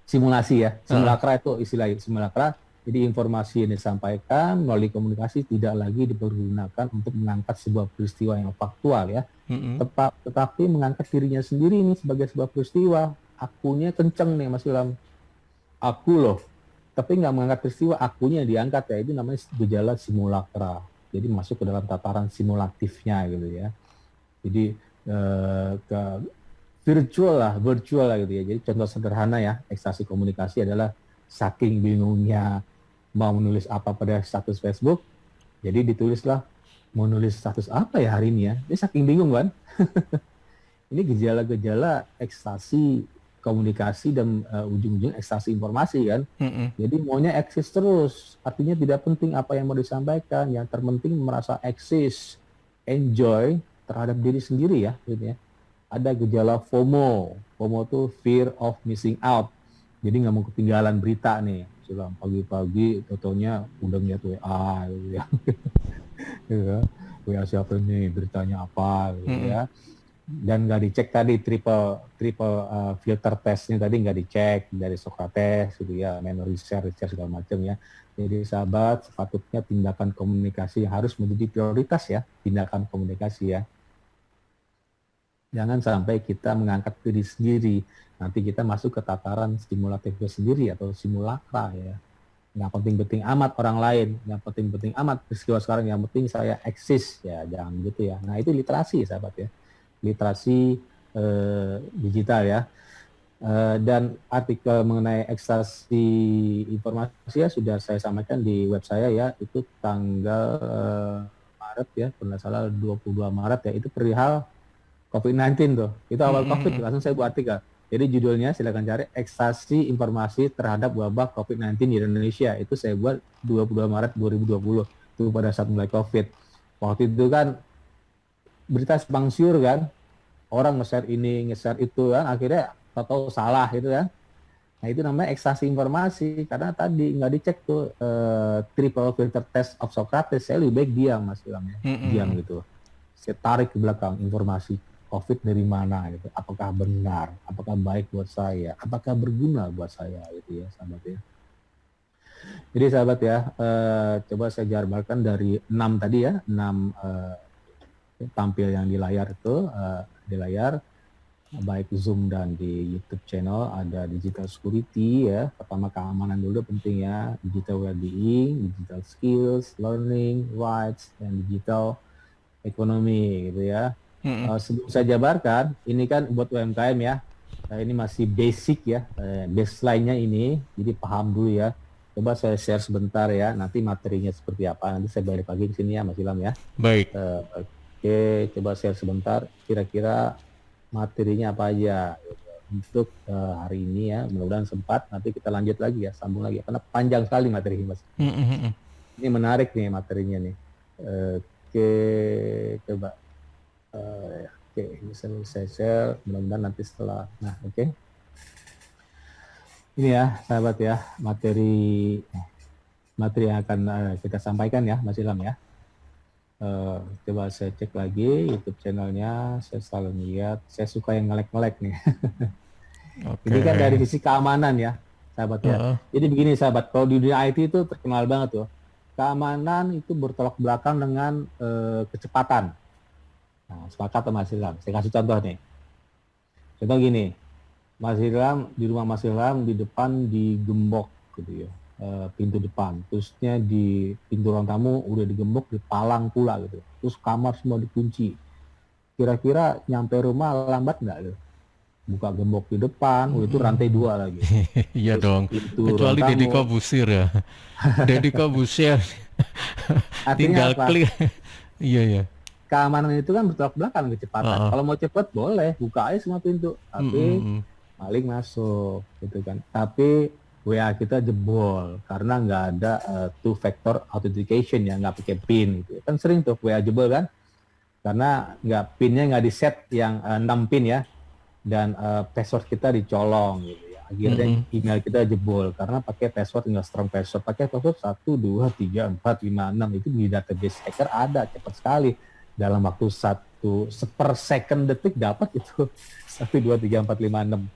Simulasi ya, simulakra itu istilah simulakra. Jadi informasi yang disampaikan melalui komunikasi tidak lagi dipergunakan untuk mengangkat sebuah peristiwa yang faktual ya, tetapi mengangkat dirinya sendiri ini sebagai sebuah peristiwa. Akunya kenceng nih Mas Ilham, aku loh, tapi nggak mengangkat peristiwa, akunya yang diangkat ya, itu namanya gejala simulakra. Jadi masuk ke dalam tataran simulatifnya gitu ya. Jadi ke virtual lah gitu ya. Jadi contoh sederhana ya, ekstasi komunikasi adalah saking bingungnya mau menulis apa pada status Facebook, jadi ditulislah mau nulis status apa ya hari ini ya. Ini saking bingung kan. Ini gejala-gejala ekstasi komunikasi dan ujung-ujung ekstasi informasi kan. Jadi maunya eksis terus, artinya tidak penting apa yang mau disampaikan, yang terpenting merasa eksis, enjoy terhadap diri sendiri ya, gitu ya. Ada gejala FOMO itu fear of missing out, jadi nggak mau ketinggalan berita nih. Sudah pagi-pagi totonya udah ngeliat WA gitu ya. WA siapa nih, beritanya apa gitu ya. Dan nggak dicek tadi triple filter testnya tadi nggak dicek dari Socrates gitu ya, memory research segala macam ya. Jadi sahabat, sepatutnya tindakan komunikasi harus menjadi prioritas ya, tindakan komunikasi ya. Jangan sampai kita mengangkat diri sendiri, nanti kita masuk ke tataran simulatifnya sendiri atau simulakra ya. Nggak penting-penting amat orang lain, nggak penting-penting amat peristiwa sekarang, yang penting saya eksis ya, jangan gitu ya. Nah itu literasi sahabat ya. Literasi digital ya, dan artikel mengenai ekstasi informasi ya sudah saya sampaikan di web saya ya, itu tanggal Maret ya, kalau nggak salah 22 Maret ya, itu perihal COVID-19 tuh, itu awal COVID langsung saya buat artikel. Jadi judulnya silakan cari, ekstasi informasi terhadap wabah COVID-19 di Indonesia, itu saya buat 22 Maret 2020, itu pada saat mulai COVID. Waktu itu kan berita simpang siur kan, orang nge-share ini, nge-share itu kan, akhirnya tahu salah gitu kan. Nah itu namanya ekstasi informasi, karena tadi nggak dicek tuh triple filter test of Socrates. Saya lebih baik diam Mas Ilham ya, diam gitu. Saya tarik ke belakang informasi COVID dari mana gitu, apakah benar, apakah baik buat saya, apakah berguna buat saya gitu ya sahabat ya. Jadi sahabat ya, coba saya jabarkan dari 6 tadi ya, 6 tampil yang di layar itu, di layar baik Zoom dan di YouTube channel ada digital security ya. Pertama keamanan dulu penting ya, digital well-being, digital skills, learning, rights, dan digital ekonomi gitu ya. Sebelum saya jabarkan, ini kan buat UMKM ya, ini masih basic ya, baseline-nya ini, jadi paham dulu ya. Coba saya share sebentar ya, nanti materinya seperti apa, nanti saya balik lagi ke sini ya Mas Ilham ya. Baik. Oke, coba share sebentar. Kira-kira materinya apa aja untuk hari ini ya. Mudah-mudahan sempat. Nanti kita lanjut lagi ya, sambung lagi. Karena panjang sekali materi ini, Mas. Mm, mm, mm. Ini menarik nih materinya nih. Oke, coba. Oke, ini saya share. Mudah-mudahan nanti setelah. Nah, oke. Ini ya, sahabat ya, materi yang akan kita sampaikan ya, Mas Ilham ya. Coba saya cek lagi YouTube channelnya, saya selalu lihat, saya suka yang ngelek-ngelek nih. Oke. Ini kan dari sisi keamanan ya, sahabat ya. Heeh. Jadi begini sahabat, kalau di dunia IT itu terkenal banget tuh, keamanan itu bertolak belakang dengan kecepatan. Nah, sepakat sama Mas Ilham. Saya kasih contoh nih. Contoh gini, Mas Ilham, di rumah Mas Ilham di depan digembok gitu ya. Pintu depan, terusnya di pintu ruang tamu udah digembok, dipalang pula gitu, terus kamar semua dikunci. Kira-kira nyampe rumah lambat nggak lo? Buka gembok di depan, itu rantai 2 lagi. Iya Terus dong. pintu Kecuali ruang Deddy tamu. Corbuzier ya. Deddy Corbuzier Artinya tinggal apa? klik. Iya ya. Keamanan itu kan bertolak belakang kecepatan. Heeh. Kalau mau cepat boleh, buka aja semua pintu. Tapi Mm-mm. maling masuk gitu kan. Tapi WA kita jebol karena nggak ada two factor authentication ya, nggak pakai PIN gitu. Kan sering tuh WA jebol kan, karena PIN-nya nggak di set yang 6 PIN ya, dan password kita dicolong gitu ya. Akhirnya email kita jebol karena pakai password nggak strong password, pakai password 1, 2, 3, 4, 5, 6 itu di database hacker ada cepat sekali, dalam waktu 1/second detik dapat itu 1, 2, 3, 4, 5, 6.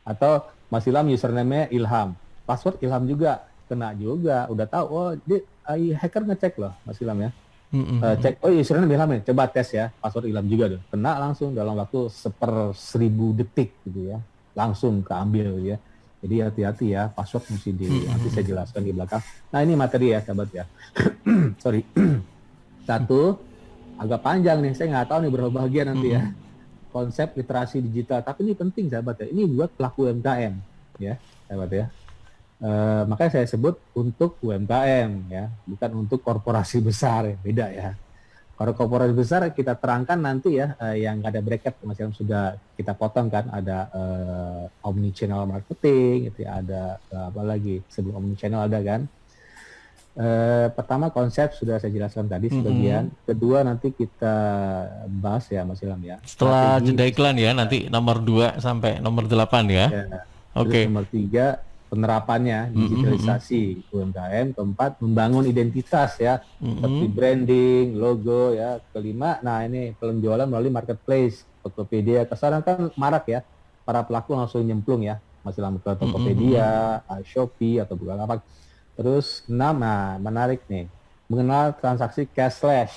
Atau Mas Ilham username-nya Ilham, password Ilham juga, kena juga, udah tahu, oh dia hacker ngecek loh Mas Ilham ya. Cek, oh username Ilham ya, coba tes ya, password Ilham juga tuh, kena langsung dalam waktu 1/1000 detik gitu ya, langsung keambil gitu ya. Jadi hati-hati ya, password mesti nanti saya jelaskan di belakang. Nah ini materi ya sahabat ya. Sorry. Satu, agak panjang nih, saya nggak tahu nih berapa bagian nanti ya. Konsep literasi digital, tapi ini penting sahabat ya, ini buat pelaku UMKM ya sahabat ya. Makanya saya sebut untuk UMKM ya, bukan untuk korporasi besar ya, beda ya. Kalau korporasi besar kita terangkan nanti ya, yang ada bracket masih sudah kita potong kan, ada omnichannel marketing gitu ya, ada apa lagi sebelum omnichannel ada kan. Pertama konsep sudah saya jelaskan tadi sebagian. Kedua nanti kita bahas ya Mas Ilham ya. Setelah Strategi jeda iklan ya, nanti nomor 2 sampai nomor 8 ya. ya. Oke. Terus nomor 3 penerapannya digitalisasi UMKM. Keempat membangun identitas ya, seperti branding, logo ya. Kelima, nah ini penjualan melalui marketplace, Tokopedia. Sekarang kan marak ya, para pelaku langsung nyemplung ya, Mas Ilham ke Tokopedia, Shopee atau bukan apa. Terus 6, nah menarik nih, mengenal transaksi cashless.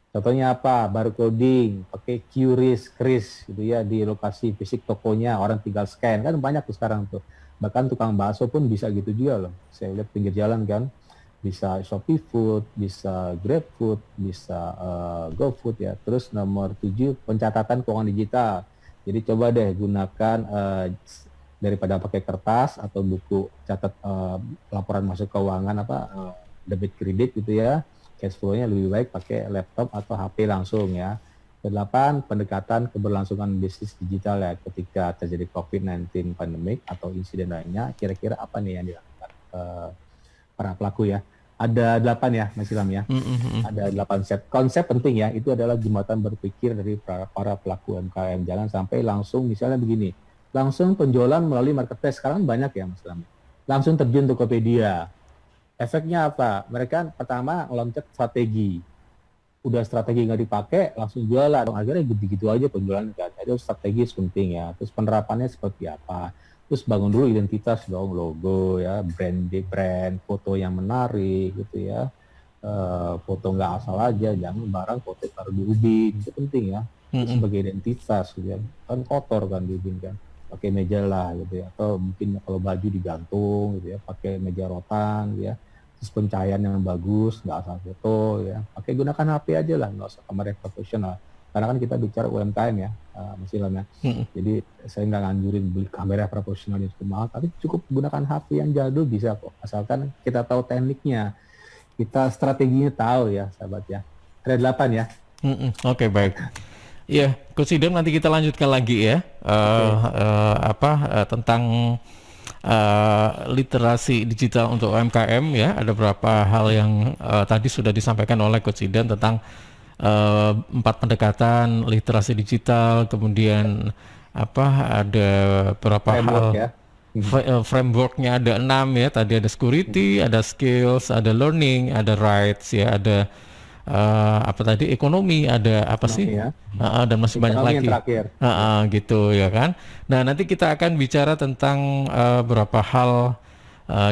Contohnya apa? Barcoding, pakai QRIS, KRIS gitu ya, di lokasi fisik tokonya, orang tinggal scan, kan banyak tuh sekarang tuh. Bahkan tukang bakso pun bisa gitu juga loh. Saya lihat pinggir jalan kan, bisa Shopee Food, bisa Grab Food, bisa GoFood ya. Terus nomor 7, pencatatan keuangan digital. Jadi coba deh gunakan daripada pakai kertas atau buku catat laporan masuk keuangan debit kredit gitu ya, cash flow-nya lebih baik pakai laptop atau HP langsung ya. 8, pendekatan keberlangsungan bisnis digital ya, ketika terjadi COVID-19 pandemic atau insiden lainnya, kira-kira apa nih yang dilakukan para pelaku ya. Ada 8 ya Mas Ilham ya. Ada 8 set konsep penting ya, itu adalah jembatan berpikir dari para pelaku UMKM. Jangan sampai langsung misalnya begini, langsung penjualan melalui marketplace, sekarang banyak ya Mas Ilham, langsung terjun Tokopedia. Efeknya apa? Mereka pertama meloncat strategi, udah strategi nggak dipakai langsung jualan, akhirnya gitu-gitu aja penjualan kan. Jadi strategi penting ya. Terus penerapannya seperti apa? Terus bangun dulu identitas dong, logo ya, brand, foto yang menarik gitu ya. Foto nggak asal aja, jangan barang foto taruh di ubin, itu penting ya. Terus sebagai identitas gitu ya, kan kotor kan di ubin kan, pakai meja lah gitu ya, atau mungkin kalau baju digantung gitu ya, pakai meja rotan gitu ya. Terus pencahayaan yang bagus, nggak asal foto ya, pakai gunakan HP aja lah, nggak usah kamera profesional, karena kan kita bicara UMKM ya, Mas Ilham ya. Jadi saya nggak nganjurin beli kamera profesional yang cukup mahal, tapi cukup gunakan HP yang jadul bisa kok, asalkan kita tahu tekniknya, kita strateginya tahu ya sahabat ya. Ada 8 ya. Oke, baik. Iya, Coach Idam, nanti kita lanjutkan lagi ya, tentang literasi digital untuk UMKM ya. Ada beberapa hal yang tadi sudah disampaikan oleh Coach Idam tentang 4 pendekatan literasi digital, kemudian ada beberapa hal Framework ya. frameworknya ada 6 ya. Tadi ada security, ada skills, ada learning, ada rights ya, ada ekonomi, ada apa sih? Ya. Dan masih banyak Ekonomi yang lagi. terakhir. Gitu ya kan. Nah, nanti kita akan bicara tentang beberapa hal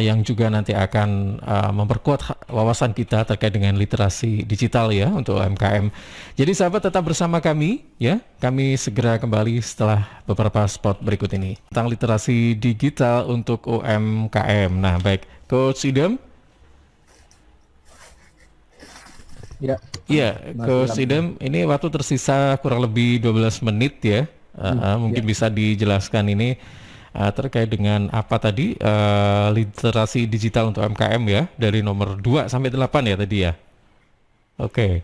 yang juga nanti akan memperkuat wawasan kita terkait dengan literasi digital ya untuk UMKM. Jadi sahabat, tetap bersama kami ya. Kami segera kembali setelah beberapa spot berikut ini tentang literasi digital untuk UMKM. Nah, baik, Coach Idam. Ya. Iya, Coach Idam, ini waktu tersisa kurang lebih 12 menit ya. Mungkin bisa dijelaskan ini terkait dengan apa tadi, literasi digital untuk UMKM ya, dari nomor 2 sampai 8 ya tadi ya. Oke.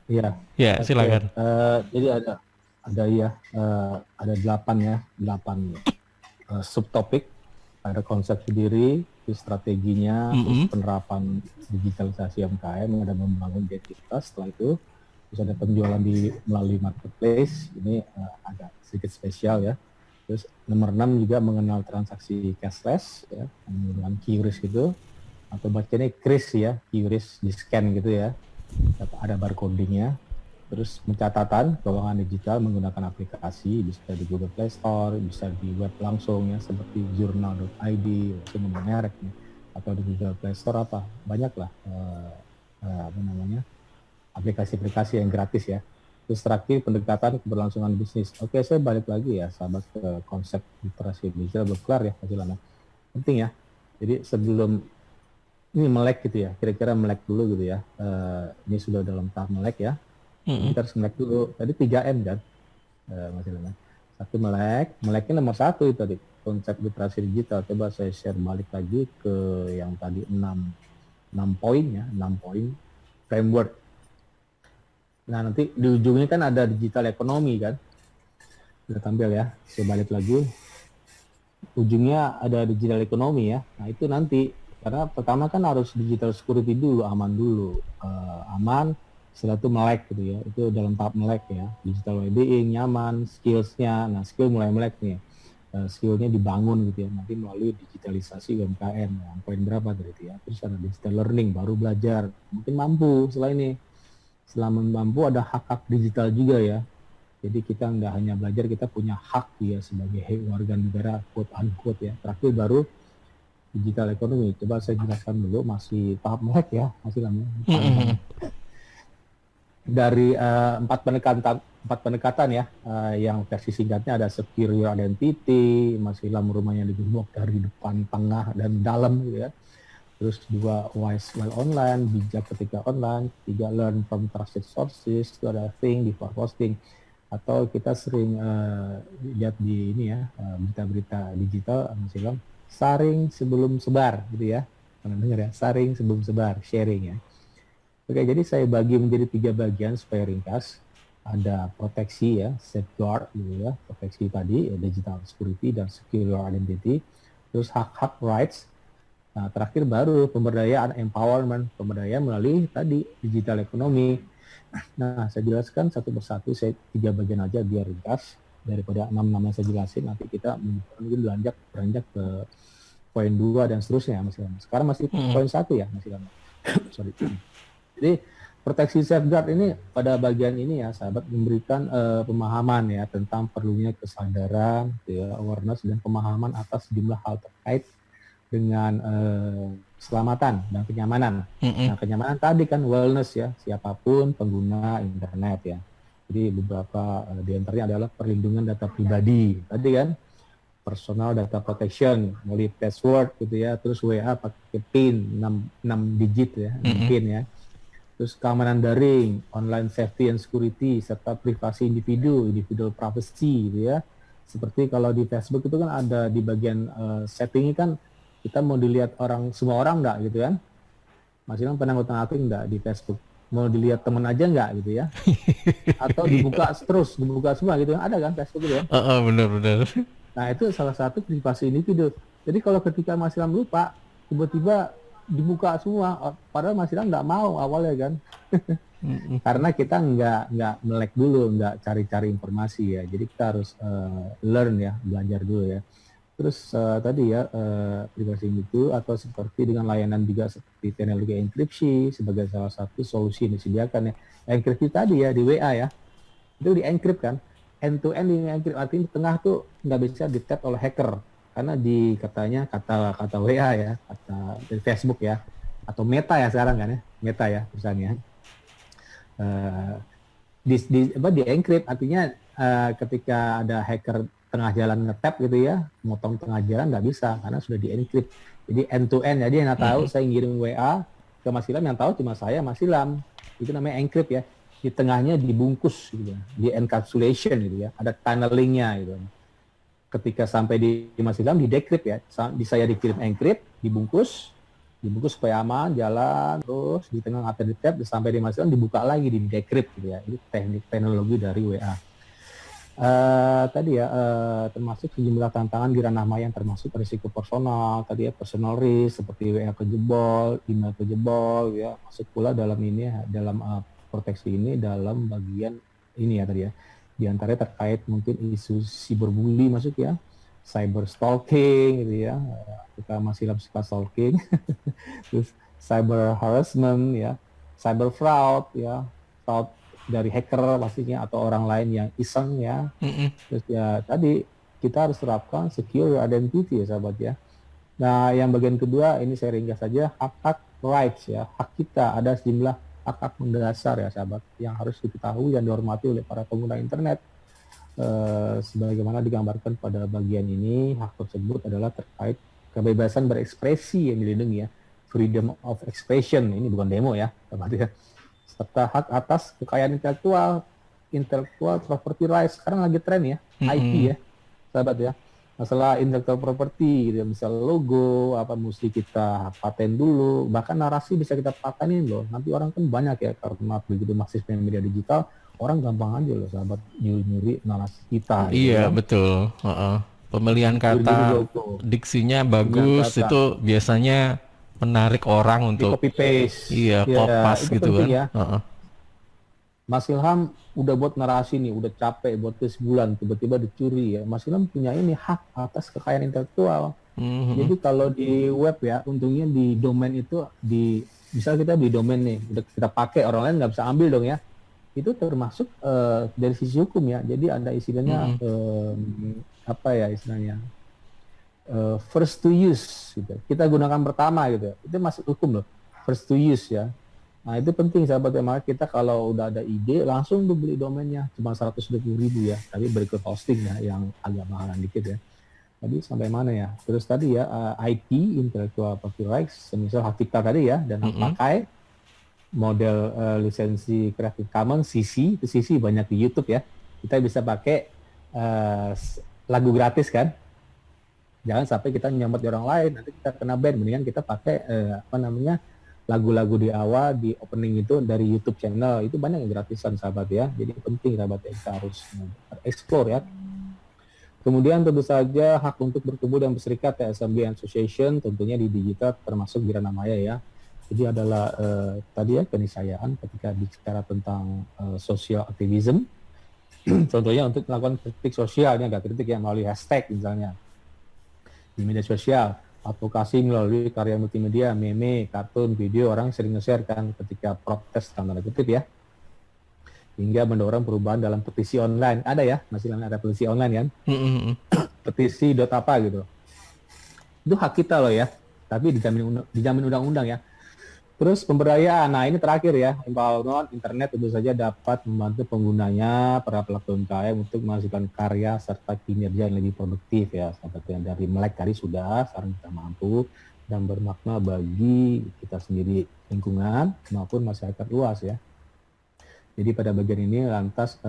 Iya. Ya, silakan. Jadi ada 8 subtopik. Ada konsep sendiri, terus strateginya, terus penerapan digitalisasi UMKM, ada membangun identitas. Setelah itu terus ada penjualan melalui marketplace. Ini agak sedikit spesial ya. Terus nomor 6 juga mengenal transaksi cashless ya, dengan QRIS gitu, atau bacanya KRIS ya, QRIS di scan gitu ya. Ada barcodingnya. Terus pencatatan keuangan digital menggunakan aplikasi, bisa di Google Play Store, bisa di web langsung ya, seperti journal.id, itu nomor merek nih, atau di Google Play Store banyak lah aplikasi-aplikasi yang gratis ya. Terus terakhir pendekatan keberlangsungan bisnis. Oke, saya balik lagi ya sahabat ke konsep literasi digital berkelar ya, Lana. Penting ya. Jadi sebelum ini melek gitu ya, kira-kira melek dulu gitu ya. Ini sudah dalam tahap melek ya. Kita harus melek dulu. Tadi 3M kan, Mas Ilham. Satu meleknya nomor 1 itu tadi, konsep literasi digital. Coba saya share balik lagi ke yang tadi 6 poin ya, 6 poin framework. Nah, nanti di ujungnya kan ada digital ekonomi kan, udah tampil ya. Saya balik lagi, ujungnya ada digital ekonomi ya. Nah, itu nanti, karena pertama kan harus digital security dulu, aman dulu, aman. Setelah itu melek gitu ya, itu dalam tahap melek ya, digital well-being, nyaman, skills-nya, nah skill mulai melek nih, skill-nya dibangun gitu ya, nanti melalui digitalisasi UMKM, ya, poin berapa tadi ya, terus ada digital learning, baru belajar, mungkin mampu setelah ini, setelah mampu ada hak-hak digital juga ya, jadi kita nggak hanya belajar, kita punya hak ya sebagai warga negara, quote unquote ya, terakhir baru digital ekonomi. Coba saya jelaskan dulu, masih tahap melek ya, masih lama. Dari 4 pendekatan ya, yang versi singkatnya ada secure identity, masih lama rumahnya digembok dari depan, tengah, dan dalam gitu ya. Terus 2 wise while online, bijak ketika online. 3 learn from trusted sources, itu ada think before posting. Atau kita sering lihat di ini ya, berita-berita digital, masih lama, saring sebelum sebar gitu ya. Pernah dengar ya, saring sebelum sebar, sharing ya. Oke, jadi saya bagi menjadi 3 bagian supaya ringkas. Ada proteksi ya, safeguard gitu ya, proteksi tadi, ya, digital security dan secure identity. Terus hak-hak rights. Nah, terakhir baru pemberdayaan, empowerment, pemberdayaan melalui tadi digital ekonomi. Nah, saya jelaskan satu persatu, saya 3 bagian aja biar ringkas. Daripada 6 nama saya jelasin, nanti kita mungkin beranjak ke poin 2 dan seterusnya masih lama. Sekarang masih poin 1 ya, masih lama. Sorry. Jadi proteksi safeguard ini pada bagian ini ya sahabat memberikan pemahaman ya tentang perlunya kesadaran, ya, awareness dan pemahaman atas sejumlah hal terkait dengan keselamatan dan kenyamanan. Nah, kenyamanan tadi kan wellness ya, siapapun pengguna internet ya. Jadi beberapa di antaranya adalah perlindungan data pribadi tadi kan, personal data protection melalui password gitu ya, terus WA pakai PIN 6 digit ya, PIN ya. Terus keamanan daring, online safety and security, serta privasi individual privacy gitu ya. Seperti kalau di Facebook itu kan ada di bagian settingnya kan, kita mau dilihat semua orang enggak gitu kan. Mas Ilham pernah ngutang akun enggak di Facebook? mau dilihat temen aja nggak gitu ya, atau dibuka terus, dibuka semua gitu, ada kan Facebook gitu ya. Bener-bener. Nah itu salah satu privasi individu. Jadi kalau ketika Mas Ilham lupa, tiba-tiba dibuka semua, padahal Mas Ilham nggak mau awalnya kan. Karena kita nggak melek dulu, nggak cari-cari informasi ya. Jadi kita harus learn ya, belajar dulu ya. Terus tadi ya privasi itu atau seperti dengan layanan juga seperti teknologi enkripsi sebagai salah satu solusi yang disediakan ya. Enkripsi tadi ya di WA ya, itu di encrypt kan, end to end di encrypt, artinya di tengah tuh nggak bisa di tap oleh hacker karena di kata WA ya, kata dari Facebook ya, atau Meta ya sekarang kan ya, Meta ya perusahaannya. Di encrypt artinya ketika ada hacker tengah jalan nge-tap gitu ya, motong tengah jalan nggak bisa karena sudah di encrypt. Jadi end to end, jadi yang tahu saya ngirim WA ke Mas Ilham, yang tahu cuma saya Mas Ilham, itu namanya encrypt ya. Di tengahnya dibungkus gitu ya, di encapsulation gitu ya, ada tunnelingnya gitu. Ketika sampai di Mas Ilham di decrypt ya, di saya dikirim encrypt, dibungkus supaya aman, jalan terus di tengah atau di tap, sampai di Mas Ilham dibuka lagi di decrypt gitu ya. Ini teknologi dari WA. Tadi ya termasuk sejumlah tantangan di ranah maya, termasuk risiko personal tadi ya, personal risk seperti WA kejebol, email kejebol ya, masuk pula dalam ini ya, dalam proteksi ini dalam bagian ini ya tadi ya, di antaranya terkait mungkin isu cyberbully masuk ya, cyber stalking gitu ya, kita masih suka stalking, terus cyber harassment ya, cyber fraud ya, fraud dari hacker pastinya atau orang lain yang iseng ya. Terus ya tadi kita harus terapkan secure identity ya sahabat ya. Nah yang bagian kedua ini saya ringkas saja, hak rights ya, hak kita, ada sejumlah hak mendasar ya sahabat yang harus diketahui dan dihormati oleh para pengguna internet. Sebagaimana digambarkan pada bagian ini, hak tersebut adalah terkait kebebasan berekspresi yang dilindungi ya, freedom of expression, ini bukan demo ya sahabat ya, serta hak atas kekayaan intellectual property rights. Sekarang lagi tren ya, IP ya, sahabat ya. Masalah intellectual property, gitu, misal logo, apa mesti kita paten dulu, bahkan narasi bisa kita patenin loh. Nanti orang kan banyak ya, karena begitu masifnya media digital, orang gampang aja loh sahabat nyuri narasi kita. Iya gitu. betul. Pemilihan kata, diksinya bagus, kata, itu biasanya menarik orang untuk copy paste, iya, kopas gitu kan. Ya. Mas Ilham udah buat narasi nih, udah capek buat sebulan, tiba-tiba dicuri ya. Mas Ilham punya ini hak atas kekayaan intelektual. Jadi kalau di web ya, untungnya di domain itu misal kita beli domain nih, udah kita pakai, orang lain nggak bisa ambil dong ya. Itu termasuk dari sisi hukum ya. Jadi ada istilahnya apa ya istilahnya? First to use gitu. Kita gunakan pertama gitu. Itu masuk hukum loh. First to use ya. Nah, itu penting sahabat ya. Maka kita kalau udah ada ide langsung beli domainnya, cuma 120.000 ya. Tapi berikut hosting ya yang agak mahalan dikit ya. Tadi sampai mana ya? Terus tadi ya IP, intellectual property rights, semisal hak cipta tadi ya, dan hak pakai model lisensi Creative Commons CC, itu CC banyak di YouTube ya. Kita bisa pakai lagu gratis kan. Jangan sampai kita nyambat di orang lain, nanti kita kena ban. Mendingan kita pakai lagu-lagu di awal, di opening itu dari YouTube channel. Itu banyak yang gratisan sahabat ya. Jadi penting sahabat ya, kita harus explore ya. Kemudian tentu saja hak untuk berkumpul dan berserikat ya, assembly association, tentunya di digital termasuk di ranah maya ya. Jadi adalah tadi ya keniscayaan ketika bicara tentang social activism. Contohnya untuk melakukan kritik sosial, ini agak kritik ya melalui hashtag misalnya di media sosial, advokasi melalui karya multimedia, meme, kartun, video, orang sering nge-share kan ketika protes tanda kutip ya, hingga mendorong perubahan dalam petisi online. Ada ya, masih ada petisi online kan, petisi apa gitu, itu hak kita loh ya, tapi dijamin undang-undang ya. Terus pemberdayaan, nah ini terakhir ya, empowerment internet tentu saja dapat membantu penggunanya, para pelaku UMKM untuk menghasilkan karya serta kinerja yang lebih produktif ya. Seperti yang dari melek tadi sudah, sekarang kita mampu dan bermakna bagi kita sendiri, lingkungan maupun masyarakat luas ya. Jadi pada bagian ini lantas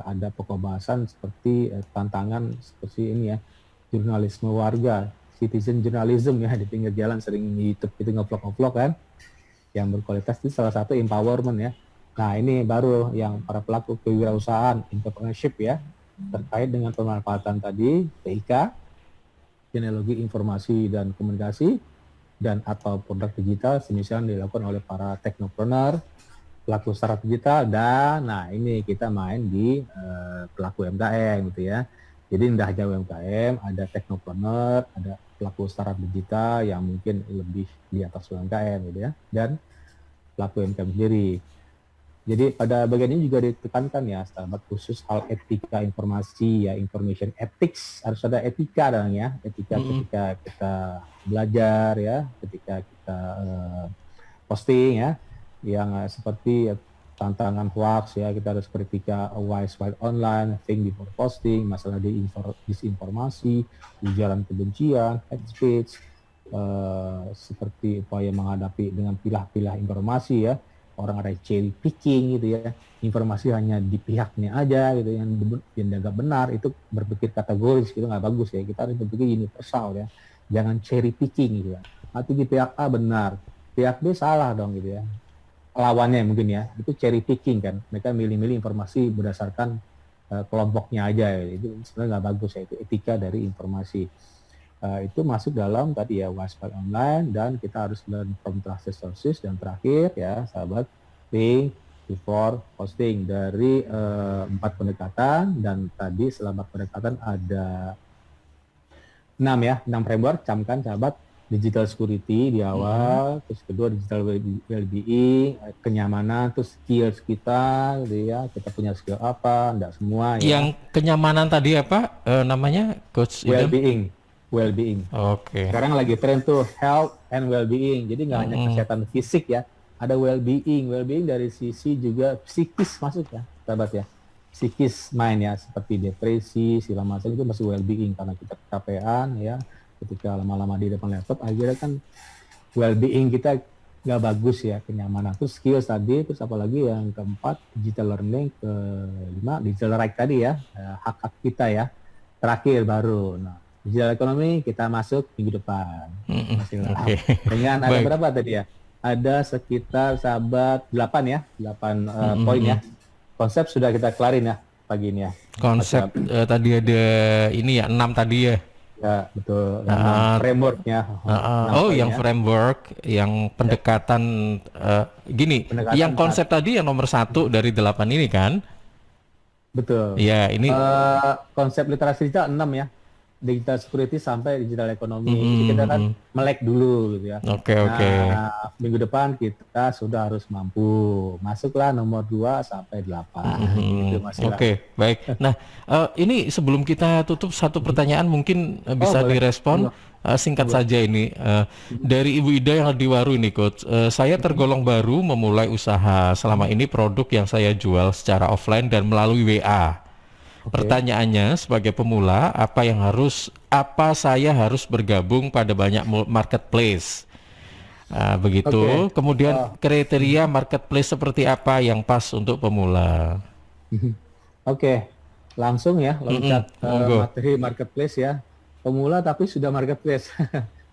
ada pembahasan seperti tantangan seperti ini ya, jurnalisme warga, citizen journalism ya, di pinggir jalan sering YouTube itu ngevlog kan, yang berkualitas itu salah satu empowerment ya. Nah, ini baru yang para pelaku kewirausahaan, entrepreneurship ya, terkait dengan pemanfaatan tadi, TIK, teknologi informasi dan komunikasi, dan atau produk digital, semisal dilakukan oleh para teknopreneur, pelaku startup digital, dan nah ini kita main di pelaku UMKM gitu ya. Jadi tidak hanya UMKM, ada teknopreneur, ada pelaku startup digital yang mungkin lebih di atas UMKM gitu ya, dan pelaku UMKM sendiri. Jadi pada bagian ini juga ditekankan ya, sahabat, khusus hal etika informasi ya, information ethics, harus ada etika dong ya, etika ketika kita belajar ya, ketika kita posting ya, yang seperti tantangan hoax ya, kita harus beretika wise while online, think before posting, masalah disinformasi, ujaran kebencian, hate speech, seperti upaya menghadapi dengan pilah-pilah informasi ya, orang ada cherry picking gitu ya, informasi hanya di pihaknya aja gitu, yang dianggap benar itu berpikir kategoris, itu nggak bagus ya, kita harus berpikir universal ya, jangan cherry picking gitu ya, nanti di pihak A benar, pihak B salah dong gitu ya, lawannya mungkin ya, itu cherry picking kan, mereka milih-milih informasi berdasarkan kelompoknya aja ya. Itu sebenarnya nggak bagus ya, itu etika dari informasi. Itu masuk dalam tadi ya, waspada online, dan kita harus learn from trusted sources, dan terakhir ya sahabat, think before posting, dari 4 pendekatan, dan tadi selama pendekatan ada 6 framework, camkan sahabat. Digital security di awal, terus kedua digital well-being, kenyamanan, terus skills kita gitu ya, kita punya skill apa, enggak semua ya. Yang kenyamanan tadi apa namanya, Coach Idam? Well-being. Oke. Sekarang lagi tren tuh health and well-being. Jadi nggak hanya kesehatan fisik ya, ada well-being. Well-being dari sisi juga psikis masuk ya, sahabat ya. Psikis mind ya, seperti depresi, segala macam itu masih well-being, karena kita kecapean ya, ketika lama-lama di depan laptop, akhirnya kan well-being kita nggak bagus ya, kenyamanan. Terus skills tadi, terus apalagi yang keempat, digital learning, kelima, digital right tadi ya, hak-hak kita ya. Terakhir baru, nah, digital ekonomi kita masuk minggu depan. Okay. Dengan ada berapa tadi ya? Ada sekitar sahabat 8 ya, 8 poin ya. Konsep sudah kita kelarin ya pagi ini ya. Konsep tadi ada ini ya, 6 tadi ya. Ya betul. Frameworknya. Yang framework, yang pendekatan gini. Pendekatan yang konsep tadi yang nomor 1 dari 8 ini kan? Betul. Ya ini. Konsep literasi digital 6 ya. Digital security sampai digital ekonomi. Jadi kita kan melek dulu gitu ya. Oke. Minggu depan kita sudah harus mampu. Masuklah nomor 2 sampai 8. Oke, baik. Nah, ini sebelum kita tutup, satu pertanyaan mungkin bisa direspon singkat saja ini. Dari Ibu Ida yang di Waru ini, Coach. Saya tergolong baru memulai usaha. Selama ini produk yang saya jual secara offline dan melalui WA. Pertanyaannya, sebagai pemula, apa saya harus bergabung pada banyak marketplace? Begitu. Kemudian kriteria marketplace seperti apa yang pas untuk pemula? Langsung ya loncat materi marketplace ya. Pemula tapi sudah marketplace.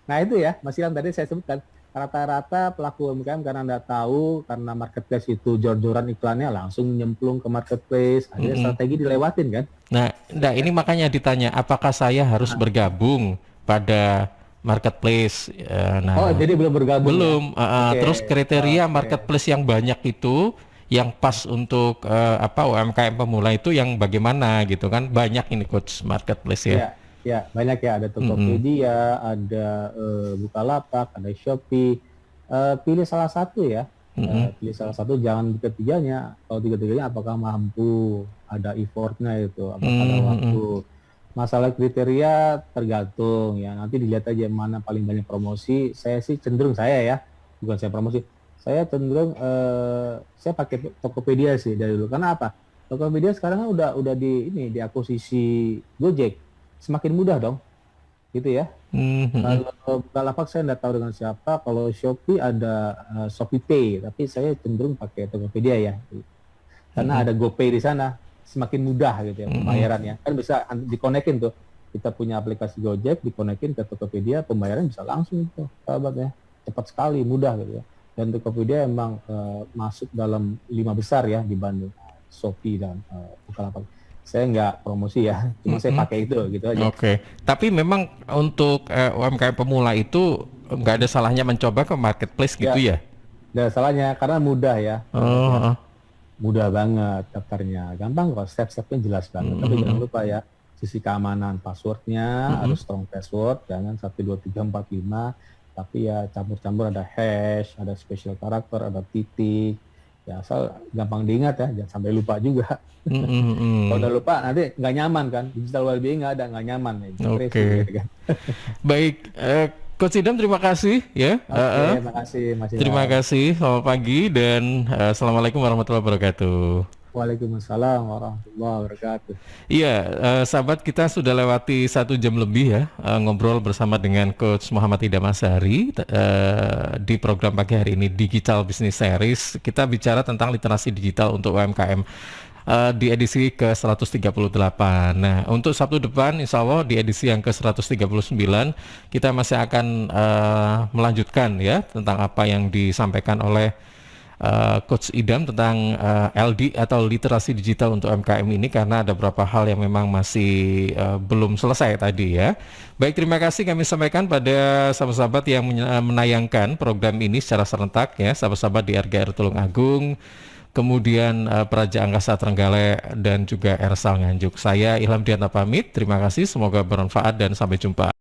Nah itu ya, Mas Ilham tadi saya sebutkan. Rata-rata pelaku UMKM karena nggak tahu, karena marketplace itu jor-joran iklannya, langsung nyemplung ke marketplace, akhirnya strategi dilewatin kan. Nah, ini makanya ditanya, apakah saya harus bergabung pada marketplace? Jadi belum bergabung. Belum. Terus kriteria marketplace yang banyak itu, yang pas untuk UMKM pemula itu yang bagaimana gitu kan? Banyak ini, Coach, marketplace ya. Ya, banyak ya, ada Tokopedia, ada Bukalapak, ada Shopee. Pilih salah satu ya. Pilih salah satu, jangan ketiganya. Kalau tiga-tiganya apakah mampu, ada effortnya itu, apakah ada waktu. Masalah kriteria tergantung ya. Nanti dilihat aja mana paling banyak promosi. Saya sih cenderung, bukan saya promosi. Saya cenderung saya pakai Tokopedia sih dari dulu. Karena apa? Tokopedia sekarang kan udah diakuisisi Gojek. Semakin mudah dong, gitu ya. Kalau Bukalapak saya nggak tahu dengan siapa. Kalau Shopee ada Shopee Pay, tapi saya cenderung pakai Tokopedia ya, karena ada GoPay di sana, semakin mudah gitu ya pembayarannya. Kan bisa dikonekin tuh, kita punya aplikasi Gojek, dikonekin ke Tokopedia, pembayaran bisa langsung tuh, sahabat ya, cepat sekali, mudah gitu ya. Dan Tokopedia emang masuk dalam 5 besar ya dibanding Shopee dan Bukalapak. Saya nggak promosi ya, cuma saya pakai itu gitu aja. Oke. Tapi memang untuk UMKM pemula itu nggak ada salahnya mencoba ke marketplace gitu ya? Nggak salahnya karena mudah ya. Oh, Mudah banget daftarnya, gampang kok, step-stepnya jelas banget. Tapi jangan lupa ya, sisi keamanan passwordnya harus strong password, jangan 12345, tapi ya campur-campur, ada hash, ada special karakter, ada titik, ya asal gampang diingat ya, jangan sampai lupa juga. Kalau udah lupa nanti nggak nyaman kan, digital well-being nggak nyaman ya. Oke. Gitu kan. Baik, Coach Idam terima kasih ya. Oke, makasih Mas Indra. Terima kasih, selamat pagi dan assalamualaikum warahmatullahi wabarakatuh. Waalaikumsalam warahmatullahi wabarakatuh. Iya, sahabat, kita sudah lewati 1 jam lebih ya ngobrol bersama dengan Coach Muhammad Idam Azhari di program pagi hari ini Digital Business Series. Kita bicara tentang literasi digital untuk UMKM di edisi ke-138. Nah, untuk Sabtu depan insya Allah di edisi yang ke-139 kita masih akan melanjutkan ya tentang apa yang disampaikan oleh Coach Idam tentang LD atau literasi digital untuk UMKM ini, karena ada beberapa hal yang memang masih belum selesai tadi ya. Baik, terima kasih kami sampaikan pada sahabat-sahabat yang menayangkan program ini secara serentak ya, sahabat-sahabat di RGR Tulungagung, kemudian Praja Angkasa Trenggalek dan juga Ersal Nganjuk. Saya Ilham Dianta pamit, terima kasih, semoga bermanfaat dan sampai jumpa.